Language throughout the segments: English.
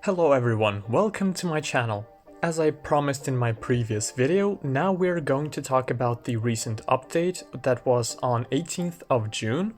Hello everyone, welcome to my channel. As I promised in my previous video, now we're going to talk about the recent update that was on 18th of June.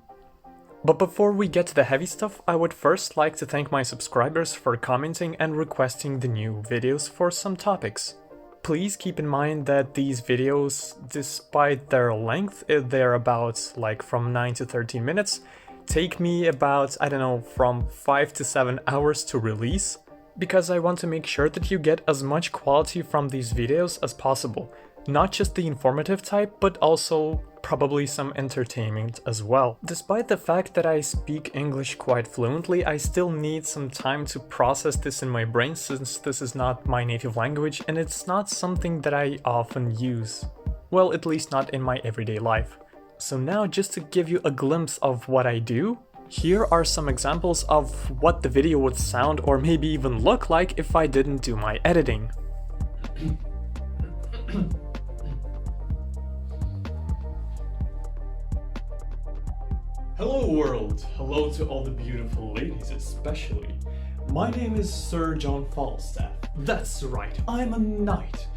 But before we get to the heavy stuff, I would first like to thank my subscribers for commenting and requesting the new videos for some topics. Please keep in mind that these videos, despite their length, they're about like from 9 to 13 minutes, take me about, I don't know, from 5 to 7 hours to release, because I want to make sure that you get as much quality from these videos as possible. Not just the informative type, but also probably some entertainment as well. Despite the fact that I speak English quite fluently, I still need some time to process this in my brain since this is not my native language and it's not something that I often use. Well, at least not in my everyday life. So now, just to give you a glimpse of what I do, here are some examples of what the video would sound or maybe even look like if I didn't do my editing. Hello world! Hello to all the beautiful ladies especially. My name is Sir John Falstaff. That's right, I'm a knight.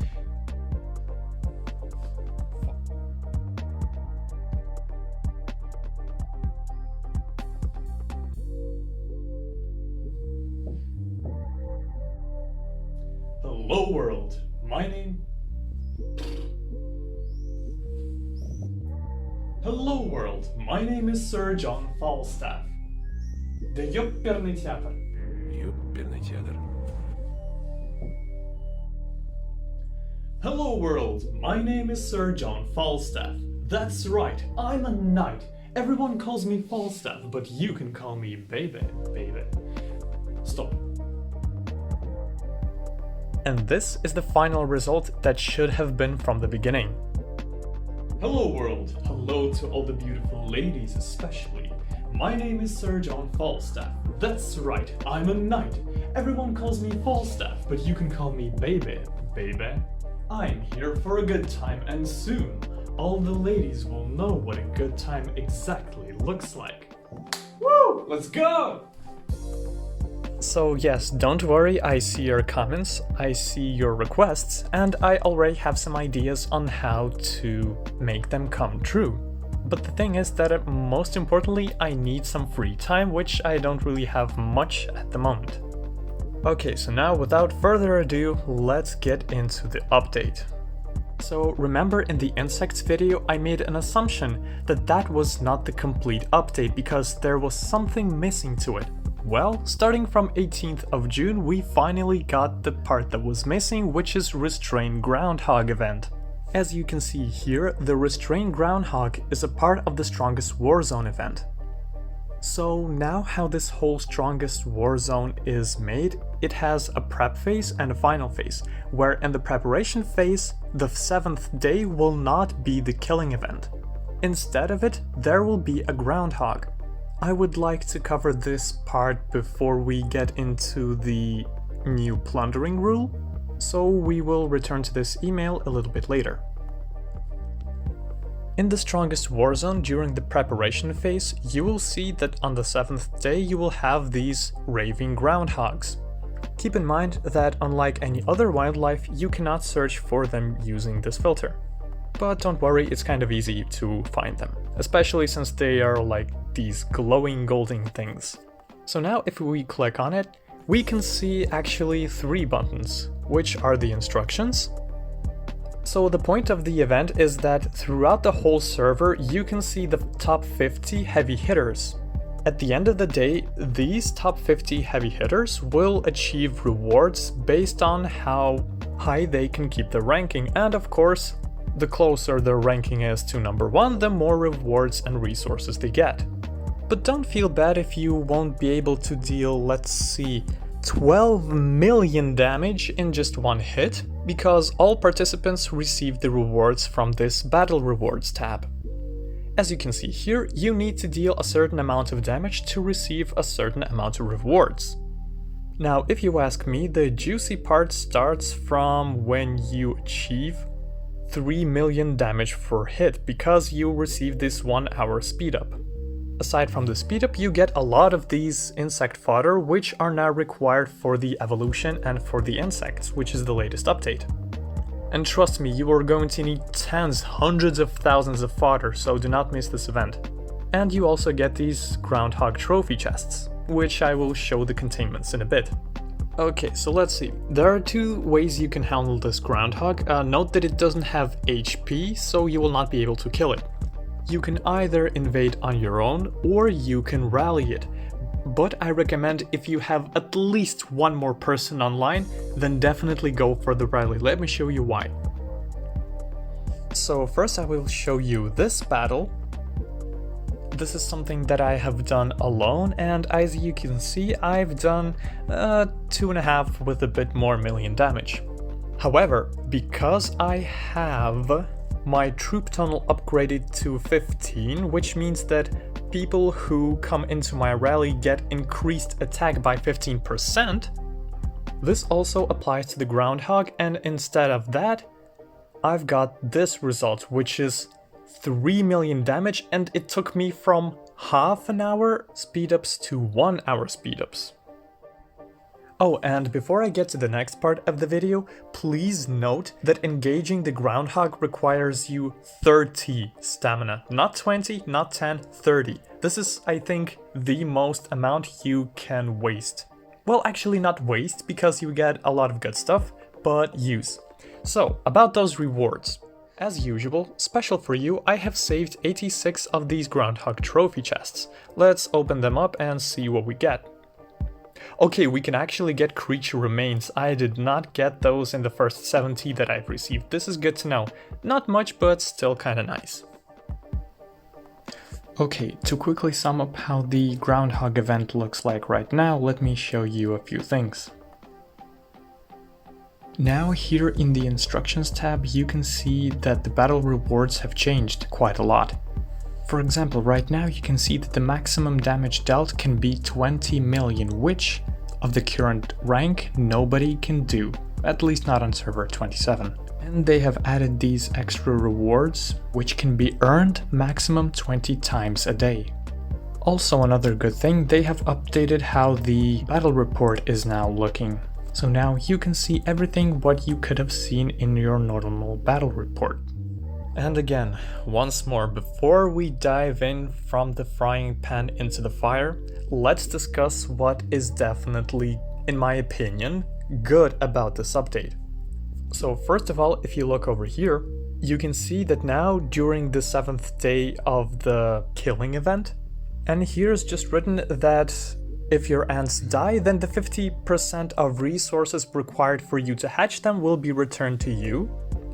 Hello world, my name... Hello world, my name is Sir John Falstaff. Det är Jupperny teater. Jupperny teater. Hello world, my name is Sir John Falstaff. That's right, I'm a knight. Everyone calls me Falstaff, but you can call me baby. Stop. And this is the final result that should have been from the beginning. Hello world, hello to all the beautiful ladies especially. My name is Sir John Falstaff. That's right, I'm a knight. Everyone calls me Falstaff, but you can call me baby. I'm here for a good time and soon all the ladies will know what a good time exactly looks like. Woo! Let's go! So yes, don't worry, I see your comments, I see your requests, and I already have some ideas on how to make them come true. But the thing is that most importantly, I need some free time, which I don't really have much at the moment. Okay, so now without further ado, let's get into the update. So remember in the insects video, I made an assumption that that was not the complete update because there was something missing to it. Well, starting from 18th of June, we finally got the part that was missing, which is Restrain Groundhog Event. As you can see here, the Restrain Groundhog is a part of the Strongest Warzone event. So now how this whole Strongest Warzone is made, it has a prep phase and a final phase, where in the preparation phase, the 7th day will not be the killing event. Instead of it, there will be a groundhog. I would like to cover this part before we get into the new Plundering Rule, so we will return to this email a little bit later. In the Strongest Warzone during the preparation phase, you will see that on the 7th day you will have these raving groundhogs. Keep in mind that unlike any other wildlife, you cannot search for them using this filter. But don't worry, it's kind of easy to find them, especially since they are like these glowing golden things. So now if we click on it, we can see actually 3 buttons, which are the instructions. So the point of the event is that throughout the whole server you can see the top 50 heavy hitters. At the end of the day, these top 50 heavy hitters will achieve rewards based on how high they can keep the ranking, and of course, the closer their ranking is to number 1, the more rewards and resources they get. But don't feel bad if you won't be able to deal, let's see, 12 million damage in just one hit, because all participants receive the rewards from this Battle Rewards tab. As you can see here, you need to deal a certain amount of damage to receive a certain amount of rewards. Now, if you ask me, the juicy part starts from when you achieve 3 million damage per hit, because you receive this 1 hour speed up. Aside from the speed up, you get a lot of these insect fodder, which are now required for the evolution and for the insects, which is the latest update. And trust me, you are going to need tens, hundreds of thousands of fodder, so do not miss this event. And you also get these Groundhog trophy chests, which I will show the containments in a bit. Okay, so let's see. There are two ways you can handle this Groundhog. Note that it doesn't have HP, so you will not be able to kill it. You can either invade on your own, or you can rally it. But I recommend if you have at least one more person online, then definitely go for the rally. Let me show you why. So first I will show you this battle. This is something that I have done alone, and as you can see, I've done 2.5 with a bit more million damage. However, because I have my troop tunnel upgraded to 15, which means that people who come into my rally get increased attack by 15%, this also applies to the Groundhog, and instead of that, I've got this result, which is 3 million damage, and it took me from half an hour speedups to 1 hour speedups. Oh, and before I get to the next part of the video, please note that engaging the Groundhog requires you 30 stamina. Not 20, not 10, 30. This is, I think, the most amount you can waste. Well, actually not waste, because you get a lot of good stuff, but use. So, about those rewards. As usual, special for you, I have saved 86 of these Groundhog trophy chests. Let's open them up and see what we get. Okay, we can actually get creature remains. I did not get those in the first 70 that I've received. This is good to know. Not much, but still kinda nice. Okay, to quickly sum up how the Groundhog event looks like right now, let me show you a few things. Now here in the instructions tab, you can see that the battle rewards have changed quite a lot. For example, right now you can see that the maximum damage dealt can be 20 million, which of the current rank nobody can do, at least not on server 27. And they have added these extra rewards, which can be earned maximum 20 times a day. Also another good thing, they have updated how the battle report is now looking. So now you can see everything what you could have seen in your normal battle report. And again, once more, before we dive in from the frying pan into the fire, let's discuss what is definitely, in my opinion, good about this update. So first of all, if you look over here, you can see that now during the 7th day of the killing event, and here's just written that if your ants die, then the 50% of resources required for you to hatch them will be returned to you,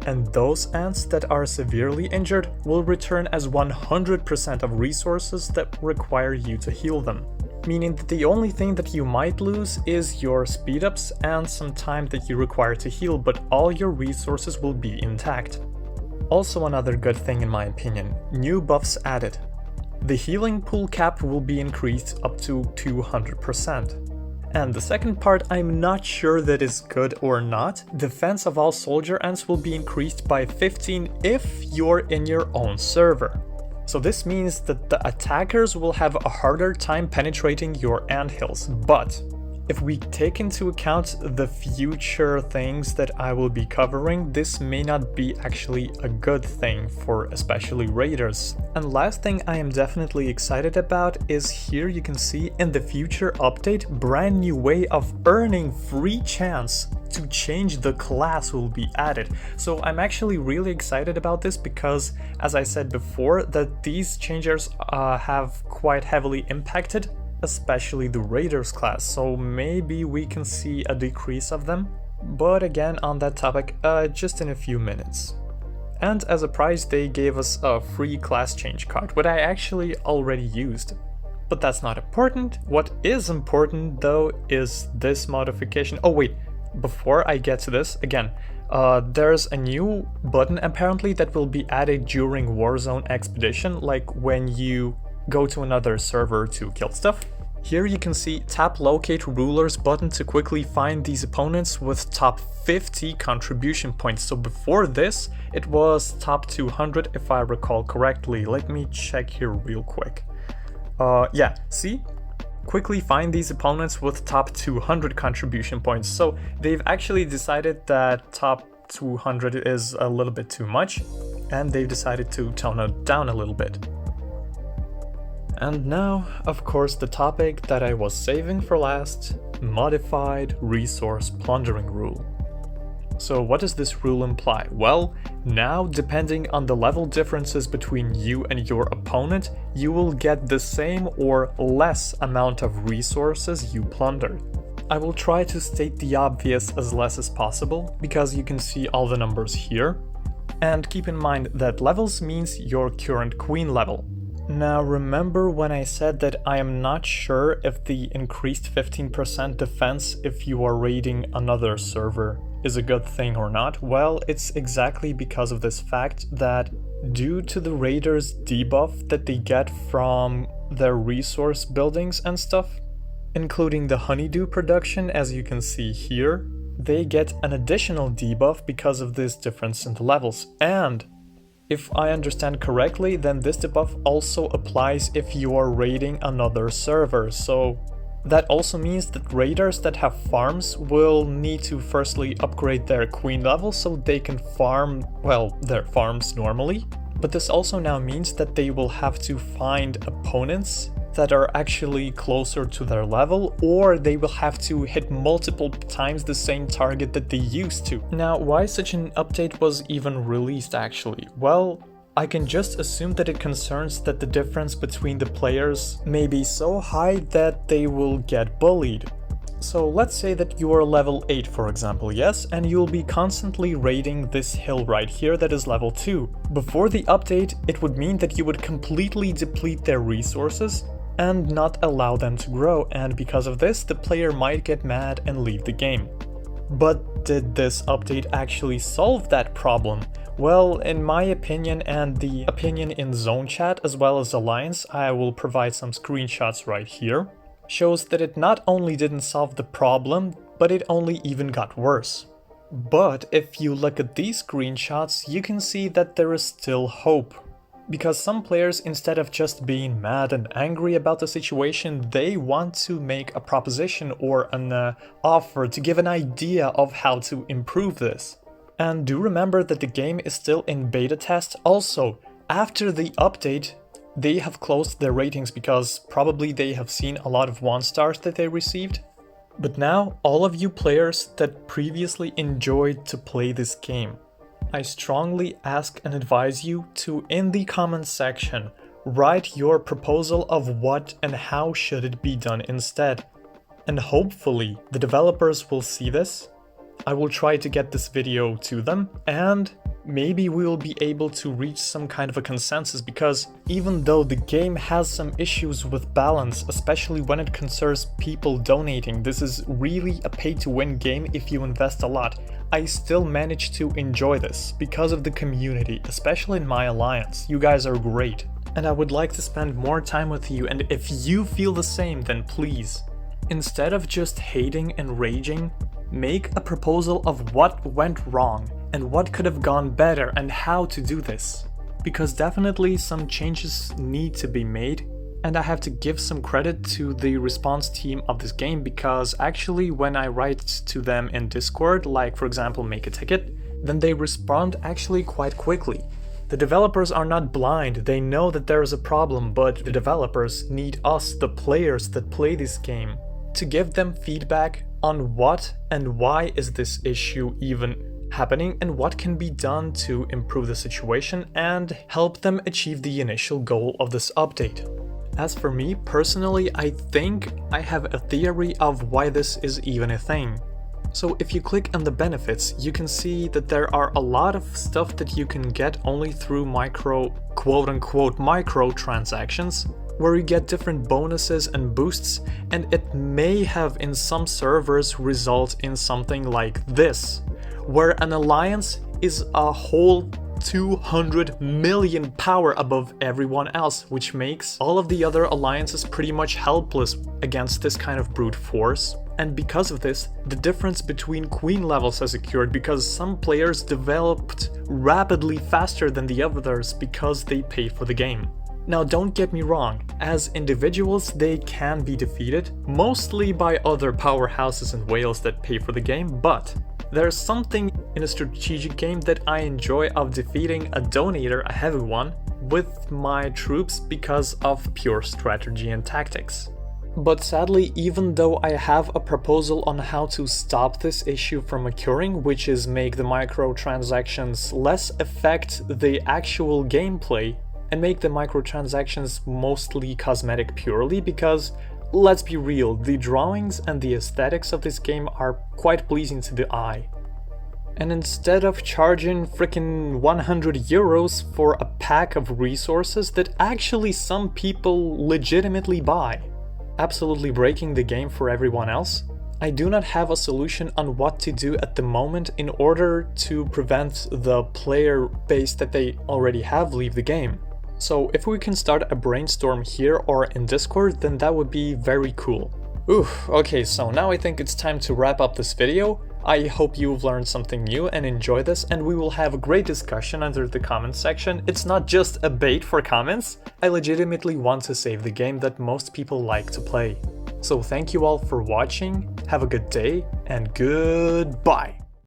and those ants that are severely injured will return as 100% of resources that require you to heal them. Meaning that the only thing that you might lose is your speedups and some time that you require to heal, but all your resources will be intact. Also another good thing in my opinion, new buffs added. The healing pool cap will be increased up to 200%. And the second part, I'm not sure that is good or not. Defense of all soldier ants will be increased by 15 if you're in your own server. So this means that the attackers will have a harder time penetrating your anthills, but if we take into account the future things that I will be covering, this may not be actually a good thing for especially raiders. And last thing I am definitely excited about is here you can see in the future update, brand new way of earning free chance to change the class will be added. So I'm actually really excited about this because, as I said before, that these changes have quite heavily impacted especially the Raiders class, so maybe we can see a decrease of them. But again, on that topic, just in a few minutes. And as a prize, they gave us a free class change card, what I actually already used. But that's not important. What is important though is this modification. Oh wait, before I get to this, again, there's a new button apparently that will be added during Warzone Expedition, like when you go to another server to kill stuff. Here you can see tap locate rulers button to quickly find these opponents with top 50 contribution points. So before this it was top 200 if I recall correctly. Let me check here real quick. Yeah, see? Quickly find these opponents with top 200 contribution points. So they've actually decided that top 200 is a little bit too much, and they've decided to tone it down a little bit. And now, of course, the topic that I was saving for last, modified resource plundering rule. So what does this rule imply? Well, now depending on the level differences between you and your opponent, you will get the same or less amount of resources you plundered. I will try to state the obvious as less as possible, because you can see all the numbers here. And keep in mind that levels means your current queen level. Now remember when I said that I am not sure if the increased 15% defense if you are raiding another server is a good thing or not? Well, it's exactly because of this fact that due to the raiders debuff that they get from their resource buildings and stuff, including the honeydew production as you can see here, they get an additional debuff because of this difference in the levels. And if I understand correctly, then this debuff also applies if you are raiding another server, so that also means that raiders that have farms will need to firstly upgrade their queen level so they can farm, well, their farms normally. But this also now means that they will have to find opponents that are actually closer to their level, or they will have to hit multiple times the same target that they used to. Now, why such an update was even released actually? Well, I can just assume that it concerns that the difference between the players may be so high that they will get bullied. So let's say that you are level 8 for example, yes, and you'll be constantly raiding this hill right here that is level 2. Before the update, it would mean that you would completely deplete their resources and not allow them to grow, and because of this, the player might get mad and leave the game. But did this update actually solve that problem? Well, in my opinion and the opinion in Zone Chat as well as Alliance, I will provide some screenshots right here, shows that it not only didn't solve the problem, but it only even got worse. But if you look at these screenshots, you can see that there is still hope. Because some players, instead of just being mad and angry about the situation, they want to make a proposition or an offer to give an idea of how to improve this. And do remember that the game is still in beta test. Also, after the update, they have closed their ratings because probably they have seen a lot of 1 stars that they received. But now, all of you players that previously enjoyed to play this game, I strongly ask and advise you to, in the comments section, write your proposal of what and how should it be done instead. And hopefully the developers will see this. I will try to get this video to them, and maybe we will be able to reach some kind of a consensus, because even though the game has some issues with balance, especially when it concerns people donating, this is really a pay-to-win game if you invest a lot. I still manage to enjoy this because of the community, especially in my alliance. You guys are great. And I would like to spend more time with you, and if you feel the same, then please, instead of just hating and raging, make a proposal of what went wrong and what could have gone better and how to do this. Because definitely some changes need to be made, and I have to give some credit to the response team of this game, because actually when I write to them in Discord, like for example make a ticket, then they respond actually quite quickly. The developers are not blind, they know that there is a problem, but the developers need us, the players that play this game, to give them feedback on what and why is this issue even happening and what can be done to improve the situation and help them achieve the initial goal of this update. As for me personally, I think I have a theory of why this is even a thing. So if you click on the benefits, you can see that there are a lot of stuff that you can get only through quote-unquote micro transactions, where you get different bonuses and boosts, and it may have in some servers result in something like this, where an alliance is a whole 200 million power above everyone else, which makes all of the other alliances pretty much helpless against this kind of brute force. And because of this, the difference between queen levels has occurred because some players developed rapidly faster than the others because they pay for the game. Now don't get me wrong, as individuals they can be defeated, mostly by other powerhouses and whales that pay for the game, but there's something in a strategic game that I enjoy of defeating a donator, a heavy one, with my troops because of pure strategy and tactics. But sadly, even though I have a proposal on how to stop this issue from occurring, which is make the microtransactions less affect the actual gameplay, and make the microtransactions mostly cosmetic purely, because let's be real, the drawings and the aesthetics of this game are quite pleasing to the eye. And instead of charging frickin' 100 euros for a pack of resources that actually some people legitimately buy, absolutely breaking the game for everyone else, I do not have a solution on what to do at the moment in order to prevent the player base that they already have leave the game. So if we can start a brainstorm here or in Discord, then that would be very cool. Okay, so now I think it's time to wrap up this video. I hope you've learned something new and enjoy this, and we will have a great discussion under the comments section. It's not just a bait for comments, I legitimately want to save the game that most people like to play. So thank you all for watching, have a good day, and goodbye!